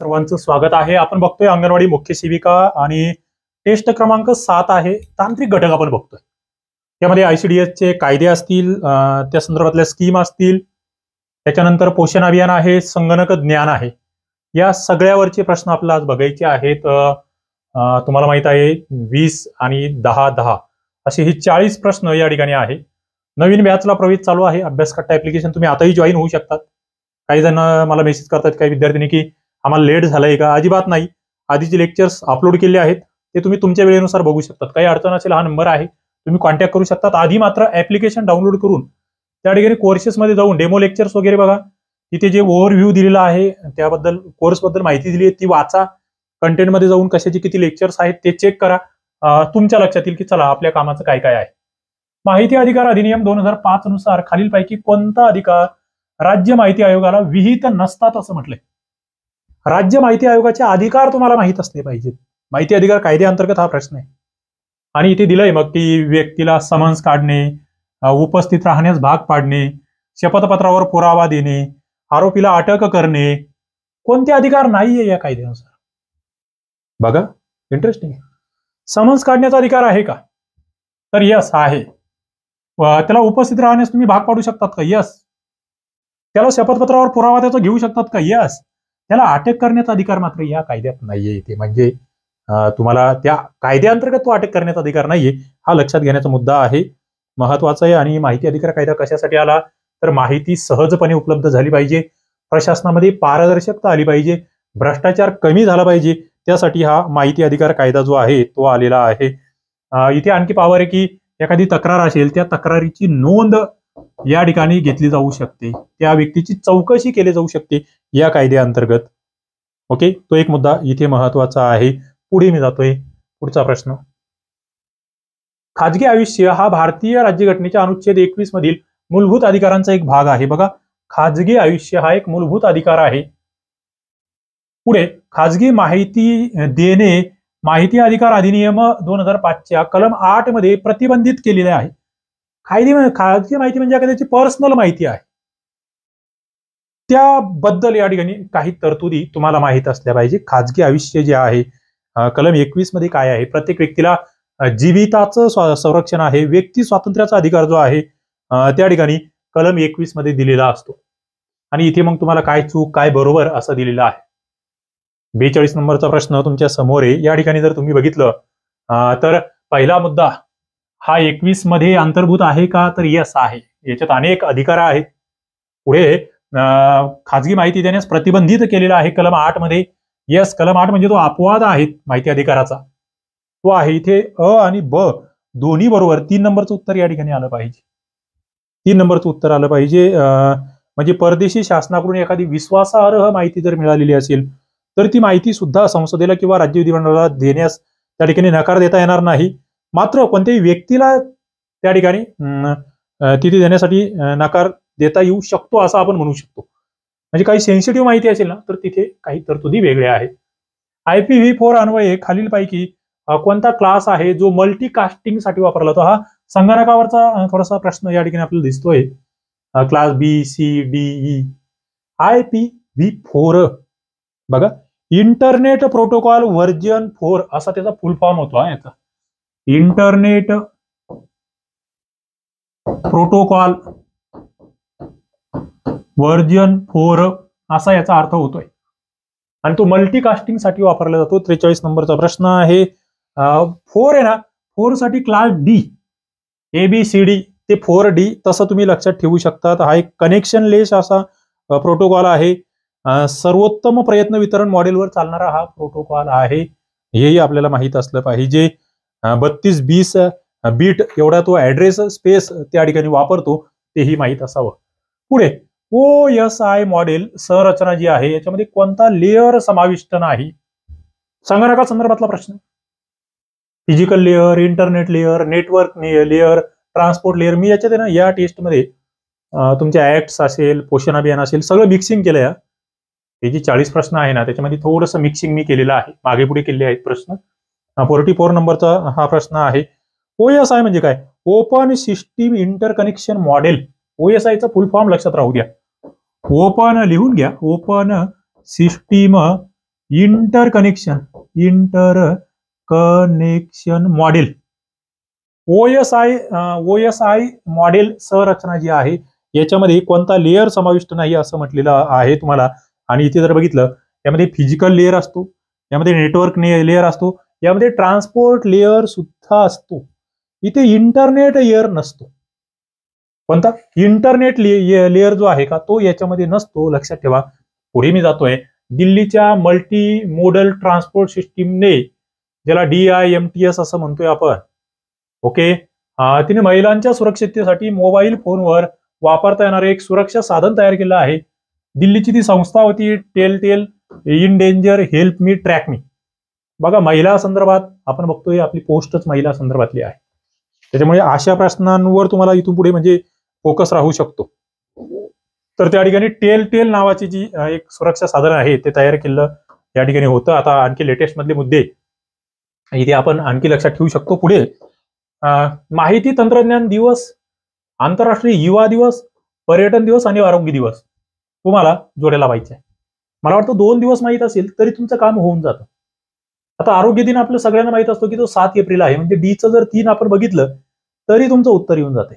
सर्वांचं स्वागत आहे. आपण बघतोय अंगणवाडी मुख्य सेविका आणि टेस्ट क्रमांक 7 आहे तांत्रिक घटक आपण बघतोय. त्यामध्ये ICDS चे कायदे असतील, त्या संदर्भातल्या स्कीम असतील, त्याच्यानंतर पोषण अभियान आहे, संगणक ज्ञान आहे. या सगळ्यावरचे प्रश्न आपल्याला आज बघायचे आहेत. तुम्हाला माहित आहे 20 आणि 10-10 असे हे 40 प्रश्न या ठिकाणी आहे. नवीन बॅचला प्रवेश चालू आहे. अभ्यास कट्टा ऍप्लिकेशन तुम्ही आताही जॉईन होऊ शकतात. काही जण मला मेसेज करतात, काही विद्यार्थ्यांनी, की आम्हाला लेट झालंय का? अजिबात नाही. आधीचे लेक्चर्स अपलोड केले आहेत, ते तुम्ही तुमच्या वेळेनुसार बघू शकतात. काही अडचण असेल हा नंबर आहे, तुम्ही कॉन्टॅक्ट करू शकतात. आधी मात्र ऍप्लिकेशन डाउनलोड करून त्या ठिकाणी कोर्सेसमध्ये जाऊन डेमो लेक्चर्स वगैरे बघा. तिथे जे ओव्हरव्ह्यू दिलेला आहे त्याबद्दल, कोर्सबद्दल माहिती दिली आहे ती वाचा. कंटेंटमध्ये जाऊन कशाचे किती लेक्चर्स आहेत ते चेक करा. तुमच्या लक्षात येईल की चला आपल्या कामाचं काय काय आहे. माहिती अधिकार अधिनियम 2005 नुसार खालीलपैकी कोणता अधिकार राज्य माहिती आयोगाला विहित नसतात असं म्हटलंय. राज्य माहिती आयोगाचे अधिकार तुम्हाला माहित असले पाहिजेत. माहिती अधिकार कायद्याअंतर्गत हा प्रश्न आहे. आणि इथे दिलंय मग की व्यक्तीला समन्स काढणे, उपस्थित राहण्यास भाग पाडणे, शपथपत्रावर पुरावा देणे, आरोपीला अटक करणे, कोणते अधिकार नाहीये या कायद्यानुसार? बघा, इंटरेस्टिंग. समन्स काढण्याचा अधिकार आहे का? तर यस आहे. त्याला उपस्थित राहण्यास तुम्ही भाग पाडू शकतात का? यस. त्याला शपथपत्रावर पुरावा त्याचा घेऊ शकतात का? यस. त्याला अटक करण्याचा अधिकार मात्र या कायद्यात नाहीये इथे. म्हणजे तुम्हाला त्या कायद्याअंतर्गत तो अटक करण्याचा अधिकार नाहीये, हा लक्षात घेण्याचा मुद्दा आहे. महत्वाचा आहे. आणि माहिती अधिकार कायदा कशासाठी आला? तर माहिती सहजपणे उपलब्ध झाली पाहिजे, प्रशासनामध्ये पारदर्शकता आली पाहिजे, भ्रष्टाचार कमी झाला पाहिजे, त्यासाठी हा माहिती अधिकार कायदा जो आहे तो आलेला आहे. इथे आणखी पावर आहे की एखादी तक्रार असेल, त्या तक्रारीची नोंद या ठिकाणी घेतली जाऊ शकते, त्या व्यक्तीची चौकशी केली जाऊ शकते या कायद्याअंतर्गत. ओके, तो एक मुद्दा इथे महत्वाचा आहे. पुढे मी जातोय. पुढचा प्रश्न. खाजगी आयुष्य हा भारतीय राज्यघटनेच्या अनुच्छेद 21 मधील मूलभूत अधिकारांचा एक भाग आहे. बघा, खाजगी आयुष्य हा एक मूलभूत अधिकार आहे. पुढे खाजगी माहिती देणे माहिती अधिकार अधिनियम 2005च्या कलम 8 मध्ये प्रतिबंधित केलेले आहे. खाजगी माहिती म्हणजे त्याची पर्सनल माहिती आहे, त्याबद्दल या ठिकाणी काही तरतुदी तुम्हाला माहित असल्या पाहिजे. खाजगी आयुष्य जे आहे कलम 21 मध्ये काय आहे? प्रत्येक व्यक्तीला जीविताचं संरक्षण आहे, व्यक्ती स्वातंत्र्याचा अधिकार जो आहे त्या ठिकाणी कलम 21 मध्ये दिलेला असतो. आणि इथे मग तुम्हाला काय चूक काय बरोबर असं दिलेलं आहे. 42 नंबरचा प्रश्न तुमच्या समोर आहे. या ठिकाणी जर तुम्ही बघितलं तर पहिला मुद्दा हा 21 मध्ये अंतर्भूत आहे का? तर यस आहे. याच्यात अनेक अधिकार आहेत. पुढे खाजगी माहिती देण्यास प्रतिबंधित केलेला आहे कलम 8 मध्ये. यस, कलम 8 म्हणजे तो अपवाद आहे माहिती अधिकाराचा, तो आहे. इथे अ आणि ब दोन्ही बरोबर. 3 नंबरचं उत्तर या ठिकाणी आलं पाहिजे. 3 नंबरचं उत्तर आलं पाहिजे. म्हणजे परदेशी शासनाकडून एखादी विश्वासार्ह माहिती जर मिळालेली असेल तर ती माहिती सुद्धा संसदेला किंवा राज्य विधिमंडळाला देण्यास त्या ठिकाणी नकार देता येणार नाही. मात्र कोणत्याही व्यक्तीला त्या ठिकाणी तिथे देण्यासाठी नकार देता येऊ शकतो असं आपण म्हणू शकतो. म्हणजे काही सेन्सिटिव्ह माहिती असेल ना तर तिथे काही तरतुदी वेगळ्या आहेत. IPv4 अन्वये खालीलपैकी कोणता क्लास आहे जो मल्टीकास्टिंग साठी वापरला जातो? हा संगणकावरचा थोडासा प्रश्न या ठिकाणी आपल्याला दिसतोय. Class BCDE. IPv4 बघा, इंटरनेट प्रोटोकॉल व्हर्जन 4 असा त्याचा फुल फॉर्म होतो. याचा इंटरनेट प्रोटोकॉल व्हर्जन 4 असा याचा अर्थ होतोय. आणि तो मल्टीकास्टिंग साठी वापरला जातो. 43 नंबरचा प्रश्न आहे. 4 आहे ना, 4 साठी क्लास D, ABCD ते 4D तसं तुम्ही लक्षात ठेवू शकतात. हा एक कनेक्शन लेस असा प्रोटोकॉल आहे. सर्वोत्तम प्रयत्न वितरण मॉडेलवर चालणारा हा प्रोटोकॉल आहे, हेही आपल्याला माहित असलं पाहिजे. 32-20 बीट एवढा तो ऍड्रेस स्पेस त्या ठिकाणी वापरतो, तेही माहित असावं. पुढे OSI मॉडेल संरचना जी आहे याच्यामध्ये कोणता लेअर समाविष्ट नाही? संगणका संदर्भातला प्रश्न. Physical layer, internet layer, network layer, transport layer. मी याच्यात ना या टेस्टमध्ये तुमचे ऍक्ट्स असेल, पोषण अभियान असेल, सगळं मिक्सिंग केलंय. हे जे 40 प्रश्न आहे ना त्याच्यामध्ये थोडंसं मिक्सिंग मी केलेलं आहे, मागे पुढे केलेले आहेत प्रश्न. 44 नंबरचा हा प्रश्न आहे. OSI म्हणजे काय? Open system interconnection model. OSI चा फुल फॉर्म लक्षात राहू द्या. ओपन लिहून घ्या, open system interconnection model, OSI model संरचना जी आहे याच्यामध्ये कोणता लेअर समाविष्ट नाही असं म्हटलेलं आहे तुम्हाला. आणि इथे जर बघितलं यामध्ये फिजिकल लेअर असतो, यामध्ये नेटवर्क लेअर असतो, यामध्ये ट्रान्सपोर्ट लेअर सुद्धा असतो. इथे इंटरनेट लेअर नसतो. कोणता इंटरनेट लेअर जो आहे का तो याच्यामध्ये नसतो, लक्षात ठेवा. पुढे मी जातोय. दिल्लीच्या मल्टी मोडल ट्रान्सपोर्ट सिस्टीमने, ज्याला DIMTS असं म्हणतोय आपण, ओके, तिने महिलांच्या सुरक्षिततेसाठी मोबाईल फोनवर वापरता येणारे एक सुरक्षा साधन तयार केलं आहे. दिल्लीची ती संस्था होती tell in danger help me track me. बघा, महिला संदर्भात आपण बघतोय आपली पोस्टच महिला संदर्भातली आहे, त्याच्यामुळे अशा प्रश्नांवर तुम्हाला इथून पुढे म्हणजे फोकस राहू शकतो. तर त्या ठिकाणी टेल नावाची जी एक सुरक्षा साधन आहे ते तयार केलं या ठिकाणी होतं. आता आणखी लेटेस्ट मधले मुद्दे इथे आपण आणखी लक्षात ठेवू शकतो. पुढे माहिती तंत्रज्ञान दिवस, आंतरराष्ट्रीय युवा दिवस, पर्यटन दिवस आणि आरोग्य दिवस तुम्हाला जोड्याला पाहिजे. मला वाटतं 2 दिवस माहीत असेल तरी तुमचं काम होऊन जातं. आता आरोग्य दिन आपलं सगळ्यांना माहित असतो की तो 7 एप्रिल आहे, म्हणजे डीचं जर 3 आपण बघितलं तरी तुमचं उत्तर येऊन जाते.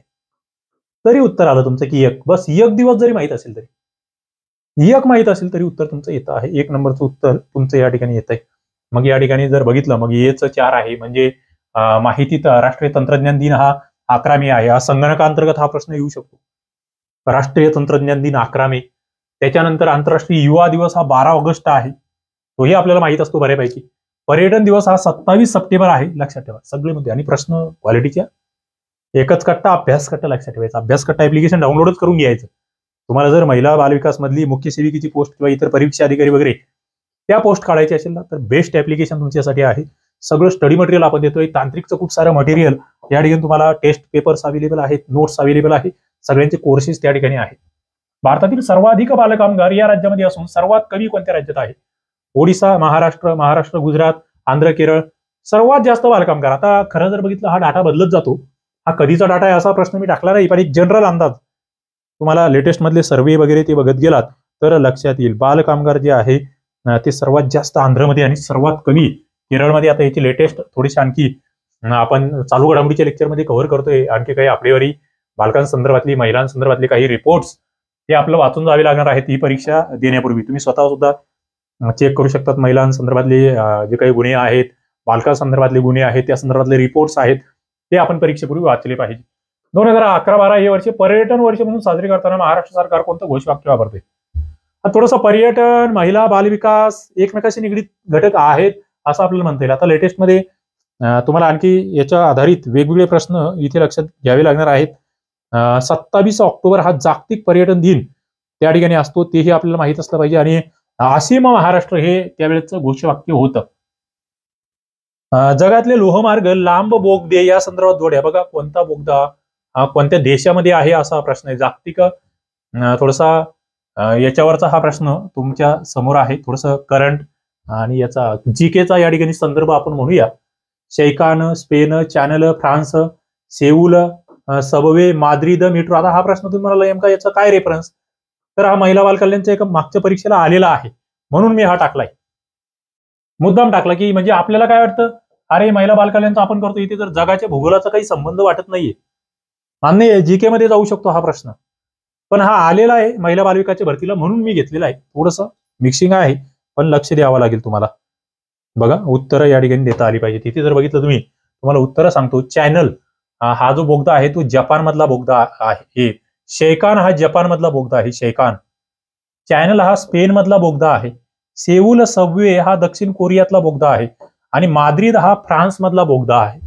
तरी उत्तर आलं तुमचं की 1, बस 1 दिवस जरी माहित असेल तरी, 1 माहित असेल तरी उत्तर तुमचं येतं आहे. 1 नंबरचं उत्तर तुमचं या ठिकाणी येत आहे. मग या ठिकाणी जर बघितलं मग येचं 4 आहे, म्हणजे माहिती राष्ट्रीय तंत्रज्ञान दिन हा 11 मे आहे. हा संगणकांतर्गत हा प्रश्न येऊ शकतो. राष्ट्रीय तंत्रज्ञान दिन 11 मे. त्याच्यानंतर आंतरराष्ट्रीय युवा दिवस हा 12 ऑगस्ट आहे, तोही आपल्याला माहित असतो बऱ्यापैकी. पर्यटन दिवस हा 27 सप्टेंबर आहे, लक्षात ठेवा सगळे मुद्दे. आणि प्रश्न क्वालिटीच्या एकच कट्टा, अभ्यास कट्टा लक्षात ठेवायचा. अभ्यास कट्टा ऍप्लिकेशन डाउनलोडच करून घ्यायचं. तुम्हाला जर महिला बालविकास मधली मुख्य सेविकेची पोस्ट किंवा इतर परीक्षा अधिकारी वगैरे त्या पोस्ट काढायची असेल ना तर बेस्ट ऍप्लिकेशन तुमच्यासाठी आहे. सगळं स्टडी मटेरियल आपण देतोय, तांत्रिकचं खूप सारं मटेरियल या ठिकाणी तुम्हाला, टेस्ट पेपर्स अवेलेबल आहेत, नोट्स अवेलेबल आहे, सगळ्यांचे कोर्सेस त्या ठिकाणी आहेत. भारतातील सर्वाधिक बालकामगार या राज्यामध्ये असून सर्वात कमी कोणत्या राज्यात आहे? ओडिसा, महाराष्ट्र, गुजरात, आंध्र, केरळ. सर्वात जास्त बालकामगार. आता खरं जर बघितलं हा डाटा बदलत जातो, हा कधीचा डाटा आहे असा प्रश्न मी टाकला नाही, पण एक जनरल अंदाज तुम्हाला लेटेस्ट मधले सर्वे वगैरे ते बघत गेलात तर लक्षात येईल. बालकामगार जे आहे ते सर्वात जास्त आंध्रमध्ये आणि सर्वात कमी केरळमध्ये. आता याची लेटेस्ट थोडीशी आणखी आपण चालू घडामोडीच्या लेक्चरमध्ये कव्हर करतोय. आणखी काही आपल्यावरी बालकांसंदर्भातली, महिलांसंदर्भातली काही रिपोर्ट्स ते आपलं वाचून जावे लागणार आहेत ही परीक्षा देण्यापूर्वी. तुम्ही स्वतः सुद्धा चेक करू शकतात महिलांसंदर्भातले जे काही गुन्हे आहेत, बालकांसंदर्भातले गुन्हे आहेत, त्या संदर्भातले रिपोर्ट्स आहेत ते आपण परीक्षेपूर्वी वाचले पाहिजे. 2011-12 हे वर्ष पर्यटन वर्ष म्हणून साजरे करताना महाराष्ट्र सरकार कोणतं घोषवाक्य वापरते? थोडंसं पर्यटन, महिला, बालविकास एकमेकाशी निगडीत घटक आहेत असं आपल्याला म्हणता येईल. आता लेटेस्ट मध्ये तुम्हाला आणखी याच्या आधारित वेगवेगळे प्रश्न इथे लक्षात घ्यावे लागणार आहेत. 27 ऑक्टोबर हा जागतिक पर्यटन दिन त्या ठिकाणी असतो, तेही आपल्याला माहित असलं पाहिजे. आणि असीम महाराष्ट्र हे त्यावेळेचं घोषवाक्य होतं. जगातले लोहमार्ग, लांब बोगदे या संदर्भात जोड्या. बघा, कोणता बोगदा कोणत्या देशामध्ये आहे असा प्रश्न आहे. जागतिक थोडासा याच्यावरचा हा प्रश्न तुमच्या समोर आहे. थोडंसं करंट आणि याचा जीकेचा या ठिकाणी संदर्भ आपण म्हणूया. शैकान, Spain, Channel, France, Seoul, subway, Madrid, metro. आता हा प्रश्न तुम्हाला नेमका याचा काय रेफरन्स? तर हा महिला बाल कल्याणच्या एका मागच्या परीक्षेला आलेला आहे, म्हणून मी हा टाकलाय, मुद्दाम टाकला. की म्हणजे आपल्याला काय वाटतं, अरे महिला बाल कल्याणचं आपण करतो, इथे जर जगाच्या भूगोलाचा काही संबंध वाटत नाहीये. मान्य जीके मध्ये जाऊ शकतो हा प्रश्न, पण हा आलेला आहे महिला बालविकासच्या भरतीला, म्हणून मी घेतलेला आहे. थोडंसं मिक्सिंग आहे पण लक्ष द्यावं लागेल तुम्हाला. बघा, उत्तरं या ठिकाणी देता आली पाहिजे. तिथे जर बघितलं तुम्ही, तुम्हाला उत्तरं सांगतो. चॅनल हा जो बोगदा आहे तो जपान मधला बोगदा आहे. शैकान हा जपान मधला बोगदा आहे, शैकान. चॅनल हा स्पेन मधला बोगदा आहे. सेऊल, सबवे हा दक्षिण कोरियातला बोगदा आहे. आणि माद्रिद हा फ्रान्स मधला बोगदा आहे.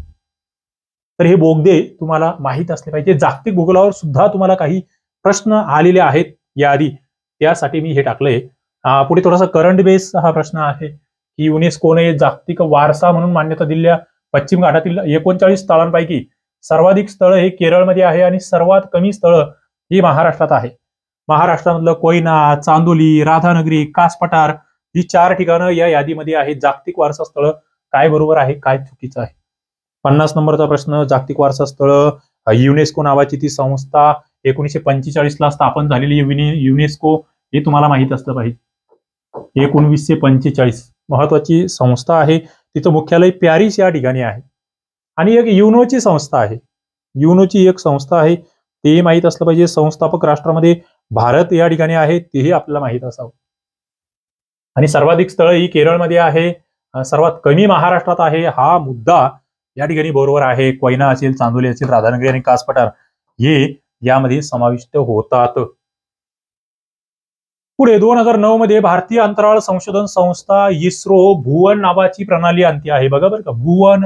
तर हे बोगदे तुम्हाला माहित असले पाहिजे. जागतिक भूगोलावर सुद्धा तुम्हाला काही प्रश्न आलेले आहेत याआधी, त्यासाठी मी हे टाकलंय. पुढे थोडासा करंट बेस हा प्रश्न आहे की युनेस्कोने जागतिक वारसा म्हणून मान्यता दिलेल्या पश्चिम घाटातील 39 स्थळांपैकी सर्वाधिक स्थळ हे केरळमध्ये आहे आणि सर्वात कमी स्थळ ही महाराष्ट्रात आहे. महाराष्ट्रामधलं कोयना, चांदोली, राधानगरी, कास पठार ही 4 ठिकाणं या यादीमध्ये आहेत. जागतिक वारसा स्थळ काय बरोबर आहे, काय चुकीचं आहे? 50 नंबरचा प्रश्न. जागतिक वारसा स्थळ युनेस्को नावाची ती संस्था 1945 ला स्थापन झालेली युनेस्को, हे तुम्हाला माहित असलं पाहिजे. 1945 महत्वाची संस्था आहे, तिचं मुख्यालय पॅरिस या ठिकाणी आहे. आणि एक युनोची संस्था आहे, युनोची एक संस्था आहे, तेही माहीत असलं पाहिजे. संस्थापक राष्ट्रामध्ये भारत या ठिकाणी आहे, तेही आपल्याला माहीत असावं. आणि सर्वाधिक स्थळं ही केरळमध्ये आहे, सर्वात कमी महाराष्ट्रात आहे. हा मुद्दा या ठिकाणी बरोबर आहे. कोयना असेल, चांदोली असेल, राधानगरी आणि कास पठार हे यामध्ये समाविष्ट होतात. पुढे 2009 मध्ये भारतीय अंतराळ संशोधन संस्था इस्रो भुवन नावाची प्रणाली आणते आहे. बघा बरं का, भुवन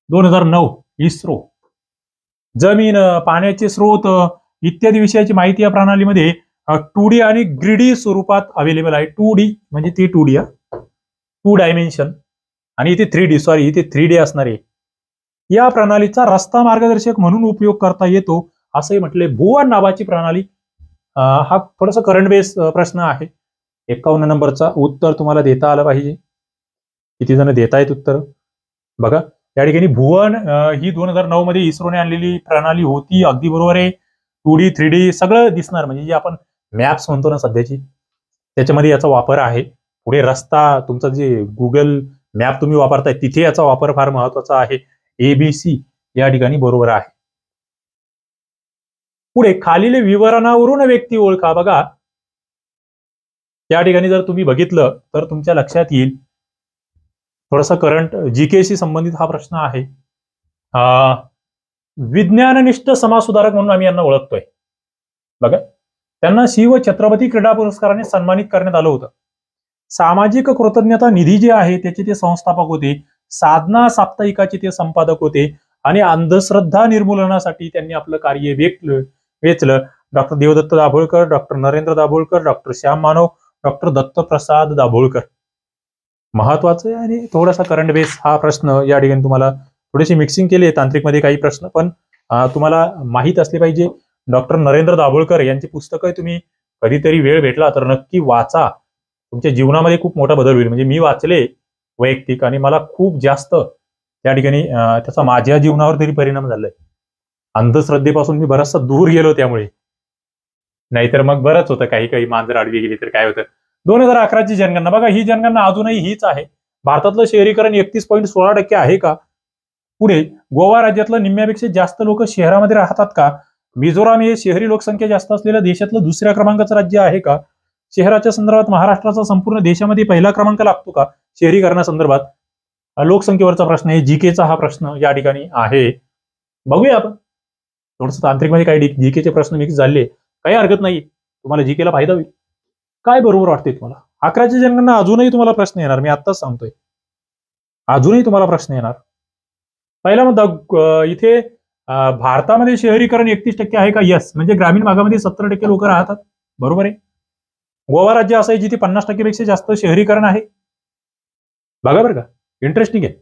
2009 इस्रो. जमीन, पाण्याचे स्रोत इत्यादी विषयाची माहिती या प्रणालीमध्ये 2D आणि ग्रीडी स्वरूपात अवेलेबल आहे. 2D म्हणजे ती 2D 2 डायमेन्शन आणि इथे 3D, सॉरी इथे 3D असणार आहे. या प्रणालीचा रस्ता मार्गदर्शक म्हणून उपयोग करता येतो असंही म्हटले. भुवन नावाची प्रणाली, हा थोडासा करंट बेस प्रश्न आहे. 51 नंबरचा उत्तर तुम्हाला देता आलं पाहिजे. किती जण देतायत उत्तर बघा. या ठिकाणी भुवन ही 2009 मध्ये इस्रोने आणलेली प्रणाली होती. अगदी बरोबर आहे. 2D 3D सगळं दिसणार, म्हणजे जे आपण मॅप्स म्हणतो ना सध्याची, त्याच्यामध्ये याचा वापर आहे. पुढे रस्ता, तुमचा जे गुगल मॅप तुम्ही वापरताय तिथे याचा वापर फार महत्वाचा आहे. ABC या ठिकाणी बरोबर आहे. पुढे खालील विवरणावरून व्यक्ती ओळखा. बघा या ठिकाणी जर तुम्ही बघितलं तर तुमच्या लक्षात येईल, थोडासा करंट जीकेशी संबंधित हा प्रश्न आहे. विज्ञाननिष्ठ समाजसुधारक म्हणून आम्ही यांना ओळखतोय. बघा, त्यांना शिव छत्रपती क्रीडा पुरस्काराने सन्मानित करण्यात आलं होतं. सामाजिक कृतज्ञता निधी जे आहे त्याचे ते संस्थापक होते. साधना साप्ताहिकाचे ते संपादक होते आणि अंधश्रद्धा निर्मूलनासाठी त्यांनी आपलं कार्य वेचलं. Doctor Devdatta Dabholkar, doctor Narendra Dabholkar, doctor Shyam Manav, doctor Dattaprasad Dabholkar. महत्वाचं आहे आणि थोडासा करंट बेस हा प्रश्न या ठिकाणी तुम्हाला थोडेसे मिक्सिंग केले तांत्रिकमध्ये काही प्रश्न, पण तुम्हाला माहीत असले पाहिजे. डॉक्टर नरेंद्र दाभोळकर यांची पुस्तकं तुम्ही कधीतरी वेळ भेटला तर नक्की वाचा. तुमच्या जीवनामध्ये खूप मोठा बदल होईल. म्हणजे मी वाचले वैयक्तिक आणि मला खूप जास्त त्या ठिकाणी त्याचा माझ्या जीवनावर तरी परिणाम झालाय. अंधश्रद्धेपासून मी बराचसा दूर गेलो त्यामुळे, नाहीतर मग बरंच होतं. काही मांजर आडवी गेली तर काय होतं. 2011ची जनगणना बघा, ही जनगणना अजूनही हीच आहे. भारतातलं शहरीकरण 31.16% आहे का? पुढे गोवा राज्यातलं निम्म्यापेक्षा जास्त लोक शहरामध्ये राहतात का? मिझोराम हे शहरी लोकसंख्या जास्त असलेल्या देशातलं दुसऱ्या क्रमांकाचं राज्य आहे का? शहराच्या संदर्भात महाराष्ट्राचा संपूर्ण देशामध्ये पहिला क्रमांक लागतो का शहरीकरणासंदर्भात? लोकसंख्येवरचा प्रश्न आहे. जीकेचा हा प्रश्न या ठिकाणी आहे. बघूया आपण थोडस तांत्रिकमध्ये काही जीकेचे प्रश्न मिक्स झाले, काही हरकत नाही. तुम्हाला जीकेला फायदा होईल. काय बरोबर वाटते तुम्हाला? 11ची जनगणना अजूनही तुम्हाला प्रश्न येणार, मी आत्ताच सांगतोय. अजूनही तुम्हाला प्रश्न येणार. पहिला मुद्दा इथे भारतामध्ये शहरीकरण 31% आहे का? यस, म्हणजे ग्रामीण भागामध्ये 70% लोक राहतात. बरोबर आहे. गोवा राज्य असं आहे जिथे 50% पेक्षा जास्त शहरीकरण आहे. बघा बरं का, इंटरेस्टिंग आहे.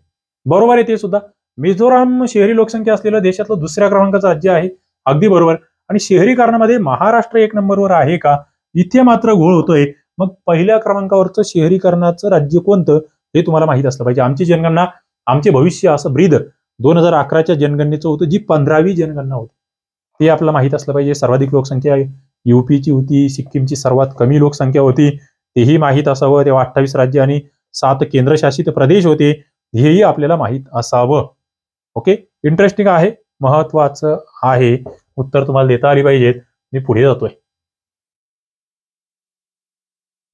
बरोबर आहे ते सुद्धा. मिझोराम शहरी लोकसंख्या असलेलं देशातलं दुसऱ्या क्रमांकाचं राज्य आहे. अगदी बरोबर. आणि शहरीकरणामध्ये महाराष्ट्र 1 नंबरवर आहे का? इथे मात्र घोळ होतोय. मग पहिल्या क्रमांकावरचं शहरीकरणाचं राज्य कोणतं हे तुम्हाला माहित असलं पाहिजे. आमची जनगणना, आमचे भविष्य असं ब्रीद 2011च्या जनगणनेचं होतं, जी 15वी जनगणना होती. ते आपल्याला माहित असलं पाहिजे. सर्वाधिक लोकसंख्या युपीची होती, सिक्कीमची सर्वात कमी लोकसंख्या होती, तेही माहीत असावं. तेव्हा 28 राज्य आणि 7 केंद्रशासित प्रदेश होते, हेही आपल्याला माहीत असावं. ओके, इंटरेस्टिंग आहे, महत्वाचं आहे. उत्तर तुम्हाला देता आली पाहिजेत. मी पुढे जातोय.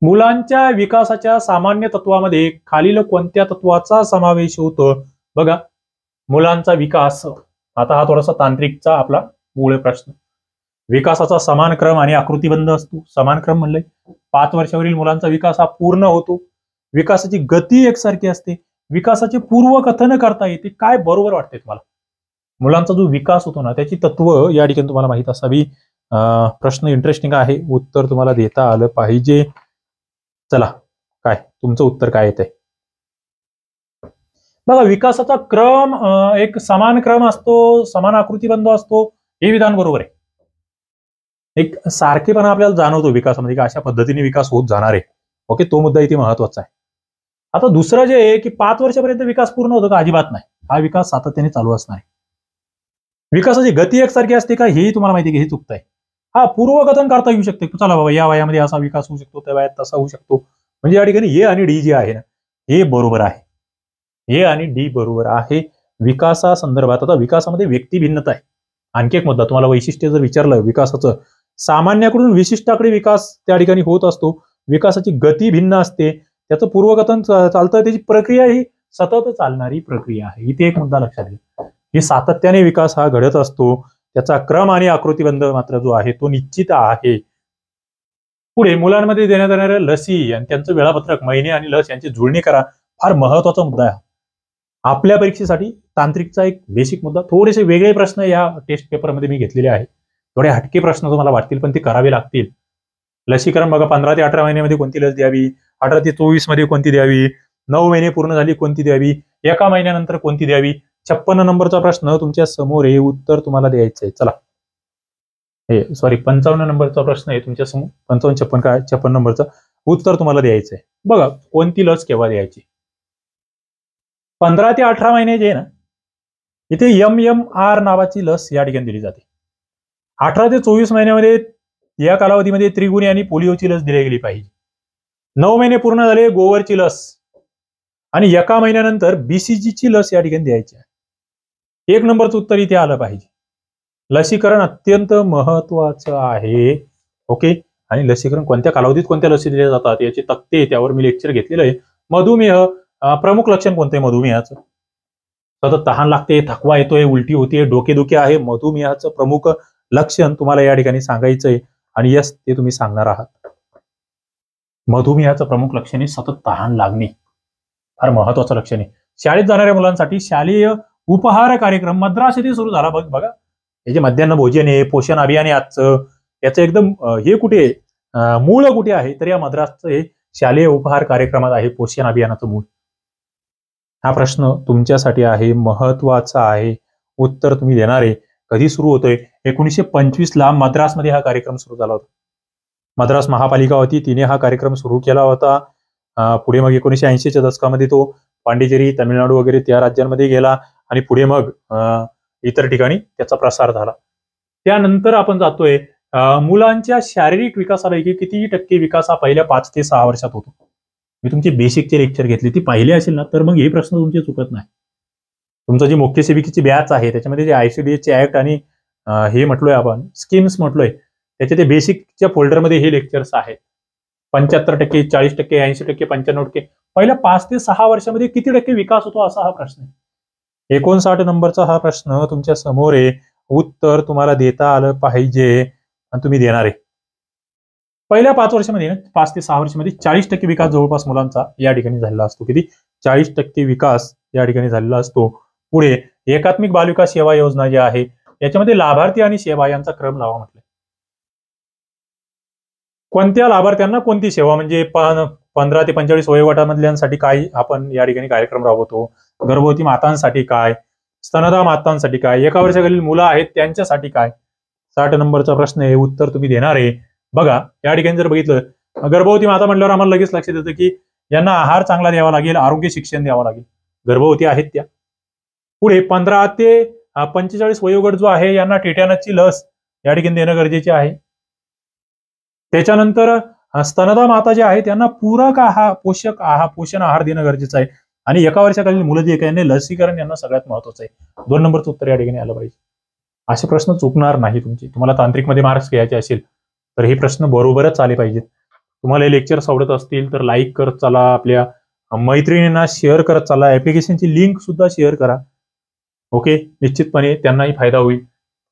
मुलांच्या विकासाच्या सामान्य तत्वामध्ये खालील कोणत्या तत्वाचा समावेश होतो? बघा, मुलांचा विकास, आता हा थोडासा तांत्रिकचा आपला मूळ प्रश्न. विकासाचा समान क्रम आणि आकृतीबंध असतो. समान क्रम म्हणलंय 5 वर्षावरील मुलांचा विकास हा पूर्ण होतो. विकासाची गती एकसारखी असते. विकासाचे पूर्वकथन करता येते. काय बरोबर वाटते तुम्हाला? मुलांचा जो विकास होतो ना, त्याची तत्व या ठिकाणी तुम्हाला माहित असावी. प्रश्न इंटरेस्टिंग आहे, उत्तर तुम्हाला देता आलं पाहिजे. चला, काय तुमचं उत्तर काय येतंय? बघा, विकासाचा क्रम एक समान क्रम असतो, समान आकृतीबंध असतो, हे विधान बरोबर आहे. एक सारखेपणा आपल्याला जाणवतो विकासामध्ये, की अशा पद्धतीने विकास होत जाणार आहे. ओके, तो मुद्दा इथे महत्वाचा आहे. आता दुसरं जे आहे की 5 वर्षापर्यंत विकास पूर्ण होतो का? अजिबात नाही. हा विकास सातत्याने चालू असणार आहे. विकासाची गती एकसारखी असते का? हेही तुम्हाला माहिती आहे की हे चुकतंय. हा, पूर्वकथन करता येऊ शकते. चला बाबा, या वयामध्ये असा विकास होऊ शकतो, त्या वयात तसा होऊ शकतो. म्हणजे या ठिकाणी ए आणि डी जे आहे ना, हे बरोबर आहे. ए आणि डी बरोबर आहे. विकासासंदर्भात आता विकासामध्ये व्यक्ती भिन्नता आहे. आणखी एक मुद्दा, तुम्हाला वैशिष्ट्य जर विचारलं विकासाचं, सामान्याकडून विशिष्टाकडे विकास त्या ठिकाणी होत असतो. विकासाची गती भिन्न असते, त्याचं पूर्वकथन चालतं, त्याची प्रक्रिया ही सतत चालणारी प्रक्रिया आहे. इथे एक मुद्दा लक्षात घ्या, ही सातत्याने विकास हा घडत असतो. त्याचा क्रम आणि आकृतीबंध मात्र जो आहे तो निश्चित आहे. पुढे मुलांमध्ये देण्यात येणाऱ्या लसी आणि त्यांचं वेळापत्रक, महिने आणि लस यांची जुळणी करा. फार महत्वाचा मुद्दा आहे आपल्या परीक्षेसाठी. तांत्रिकचा एक बेसिक मुद्दा. थोडेसे वेगळे प्रश्न या टेस्ट पेपरमध्ये मी घेतलेले आहेत. थोडे हटके प्रश्न तुम्हाला वाटतील, पण ते करावे लागतील. लसीकरण बघा, 15 ते 18 महिन्यामध्ये कोणती लस द्यावी, 18 ते 24 मध्ये कोणती द्यावी, 9 महिने पूर्ण झाली कोणती द्यावी, 1 महिन्यानंतर कोणती द्यावी. 56 नंबरचा प्रश्न तुमच्या समोर आहे, उत्तर तुम्हाला द्यायचं आहे. चला, हे सॉरी 55 नंबरचा प्रश्न आहे तुमच्या समोर. 55 56 काय 56 नंबरचं उत्तर तुम्हाला द्यायचं आहे. बघा, कोणती लस केव्हा द्यायची. 15 ते 18 महिने जे ना, इथे MMR नावाची लस या ठिकाणी दिली जाते. 18 ते 24 महिन्यामध्ये या कालावधीमध्ये त्रिगुणी आणि पोलिओची लस दिली गेली पाहिजे. 9 महिने पूर्ण झाले गोवरची लस, आणि 1 महिन्यानंतर BCGची लस या ठिकाणी द्यायची आहे. 1 नंबरचं उत्तर इथे आलं पाहिजे. लसीकरण अत्यंत महत्वाचं आहे. ओके, आणि लसीकरण कोणत्या कालावधीत कोणत्या लसी दिल्या जातात याचे तक्ते, त्यावर मी लेक्चर घेतलेलं आहे. मधुमेह, प्रमुख लक्षण कोणते मधुमेहाचं, सतत तहान लागते, थकवा येतोय, उलटी होते, डोकेदुखी आहे. मधुमेहाचं प्रमुख लक्षण तुम्हाला या ठिकाणी सांगायचंय, आणि यस ते तुम्ही सांगणार आहात. मधुमेहाचं प्रमुख लक्षण आहे सतत तहान लागणे, फार महत्वाचं लक्षण आहे. शाळेत जाणाऱ्या मुलांसाठी शालेय उपहार कार्यक्रम मद्रास येथे सुरू झाला. बघा, हे जे मध्यान्ह भोजन आहे, पोषण अभियान आहे आजचं, याचं एकदम हे कुठे मूळ कुठे आहे, तर या मद्रासचं हे शालेय उपहार कार्यक्रमात आहे पोषण अभियानाचं मूळ. हा प्रश्न तुमच्यासाठी आहे, महत्वाचा आहे. उत्तर तुम्ही देणार आहे. कधी सुरू होतोय? 1925 ला मद्रासमध्ये हा कार्यक्रम सुरू झाला होता. मद्रास महापालिका होती, तिने हा कार्यक्रम सुरू केला होता. पुढे मग 1980च्या दशकामध्ये तो पांडिचेरी, तामिळनाडू वगैरे त्या राज्यांमध्ये गेला, आणि पुढे मग इतर ठिकाणी त्याचा प्रसार झाला. त्यानंतर आपण जातोय मुलांच्या शारीरिक विकासापैकी किती टक्के विकास हा पहिल्या 5 ते 6 वर्षात होतो. मी तुमची बेसिकचे लेक्चर घेतली, ती पाहिली असेल ना, तर मग हे प्रश्न तुमचे चुकत नाही. तुमचं जी मुख्य सेविकेची बॅच आहे त्याच्यामध्ये जे ICDSचे ऍक्ट आणि हे म्हटलोय आपण स्कीम्स म्हटलोय, त्याचे ते बेसिकच्या फोल्डरमध्ये हे लेक्चर्स आहेत. 75%, 40%, 80%, 95%, पहिल्या 5 ते 6 वर्षामध्ये किती टक्के विकास होतो असा हा प्रश्न आहे. 59 नंबरचा हा प्रश्न तुमच्या समोर आहे. उत्तर तुम्हाला देता आलं पाहिजे, आणि तुम्ही देणार आहे. पहिल्या 5 वर्षामध्ये 5 ते 6 वर्षामध्ये 40% विकास जवळपास मुलांचा या ठिकाणी झालेला असतो. किती? 40% विकास या ठिकाणी झालेला असतो. पुढे एकात्मिक बालविकास सेवा योजना जी आहे याच्यामध्ये लाभार्थी आणि सेवा यांचा क्रम लावा म्हटलं. कोणत्या लाभार्थ्यांना कोणती सेवा, म्हणजे 15 ते 45 वयोगटामधल्यांसाठी काय आपण या ठिकाणी कार्यक्रम राबवतो, गर्भवती मातांसाठी काय, स्तनदा मातांसाठी काय, 1 वर्षाखालील मुलं आहेत त्यांच्यासाठी काय. 60 नंबरचा प्रश्न आहे, उत्तर तुम्ही देणार आहे. बघा, या ठिकाणी जर बघितलं, गर्भवती माता म्हटल्यावर आम्हाला लगेच लक्षात येतं की यांना आहार चांगला द्यावा लागेल, आरोग्य शिक्षण द्यावं लागेल, गर्भवती आहेत त्या. पुढे 15 ते 45 वयोगट जो आहे यांना टिटॅनसची लस या ठिकाणी देणं गरजेचे आहे. त्याच्यानंतर स्तनदा माता जे आहे त्यांना पूरक आहार, पोषण आहार देणं गरजेचं आहे. आणि 1 वर्षाखालील मुलं जे काही लसीकरण यांना सगळ्यात महत्वाचं आहे. 2 नंबरचं उत्तर या ठिकाणी आलं पाहिजे. असे प्रश्न चुकणार नाही तुमचे. तुम्हाला तांत्रिकमध्ये मार्क्स घ्यायचे असेल तर हे प्रश्न बरोबरच आले पाहिजेत. तुम्हाला हे लेक्चर्स आवडत असतील तर लाईक करत चला, आपल्या मैत्रिणींना शेअर करत चला, ऍप्लिकेशनची लिंक सुद्धा शेअर करा. ओके, निश्चितपणे त्यांनाही फायदा होईल.